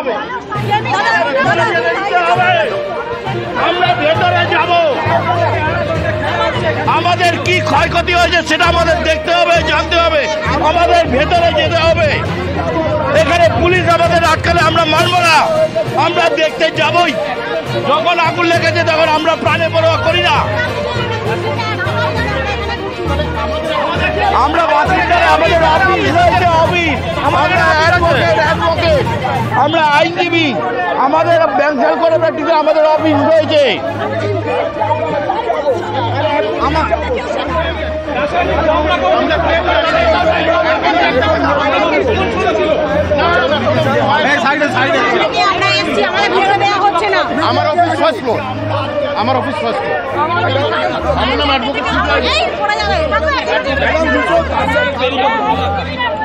হবে, আমরা ভেতরে যাব। আমাদের কি ক্ষয়ক্ষতি হয়েছে সেটা আমাদের দেখতে হবে, জানতে হবে, আমাদের ভেতরে যেতে হবে। এখানে পুলিশ আমাদের আটকালে আমরা মানব না, আমরা দেখতে যাবই। যখন আগুন লেগেছে তখন আমরা প্রাণে পরোয়া করি না। আমরা বাসিন্দারা, আমাদের অফিস রয়েছে, অফিস, আমরা অ্যাডভোকেট, আমরা আইনজীবী, আমাদের ব্যাংক কোঅপারেটিভে আমাদের অফিস রয়েছে। আমার অফিস ফার্স্ট ফ্লোর, আমার অফিস ফার্স্ট ফ্লোর। আমার নাম অ্যাডভোকেট।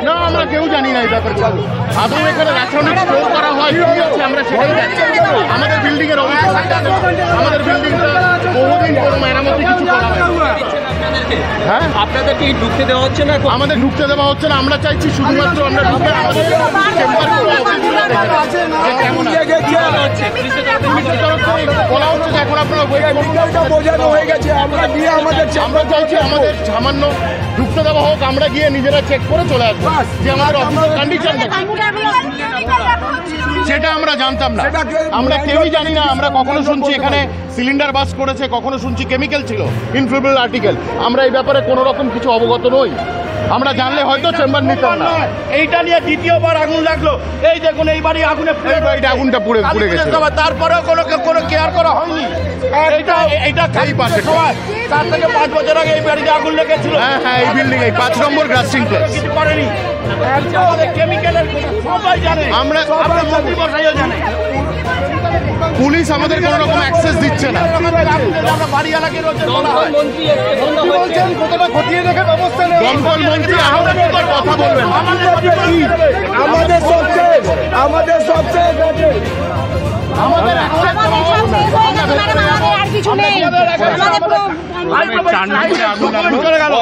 না, আমরা কেউ জানি না এই ব্যাপারে। আদৌ এখানে রাসায়নিক স্টোর করা হয় কি আছে আমরা সেটাই জানি। আমাদের বিল্ডিং এর অফিস, আমাদের বিল্ডিংটা বহুদিন কোনো মেরামতি কিছু করা হয়। হ্যাঁ, আপনাদেরকে ঢুকতে দেওয়া হচ্ছে না? আমাদের ঢুকতে দেওয়া হচ্ছে না। আমরা চাইছি শুধুমাত্র আমরা ঢুকে আমাদের চেম্বারগুলো বলা হচ্ছে যে এখন আপনারা বোঝানো হয়ে গেছে, আমরা গিয়ে আমরা চাইছি আমাদের সামান্য ঢুকতে দেওয়া হোক, আমরা গিয়ে নিজেরা চেক করে চলে আসবো যে আমাদের অফিসের কন্ডিশন সেটা আমরা জানতাম না, আমরা কেউই জানি না। আমরা কখনো শুনছি এখানে সিলিন্ডার বাস করেছে, কখনো শুনছি কেমিক্যাল ছিল, ইনফ্লেমেবল আর্টিকেল। আমরা এই ব্যাপারে কোনো রকম কিছু অবগত নই। আমরা জানলে হয়তো চেম্বার নিতাম না। এইটা নিয়ে দ্বিতীয়বার আগুন লাগলো। এই দেখুন, এই বাড়ি আগুনে আগুনটা পুড়ে গেছে, তারপরেও কোনো কেয়ার করা হয়নি। এইটা এই পাশে সময় 4 থেকে 5 বছর আগে এই বাড়িতে আগুন লেগেছিল। হ্যাঁ হ্যাঁ, এই বিল্ডিং, এই 5 নম্বর গ্রাসিং প্লেস। কিছু করেনি। আমাদের কেমিক্যালের সবাই জানে, আমরা মন্ত্রী মশাইও জানে। পুলিশ আমাদের কোনো রকম অ্যাক্সেস দিচ্ছে না। বাড়িওয়ালাকে কতটা খতিয়ে দেখে ব্যবস্থা নেই। দমকল মন্ত্রী কথা বলবেন। আমাদের সবচেয়ে আর কিছু নেই। আগুন চলে গেল।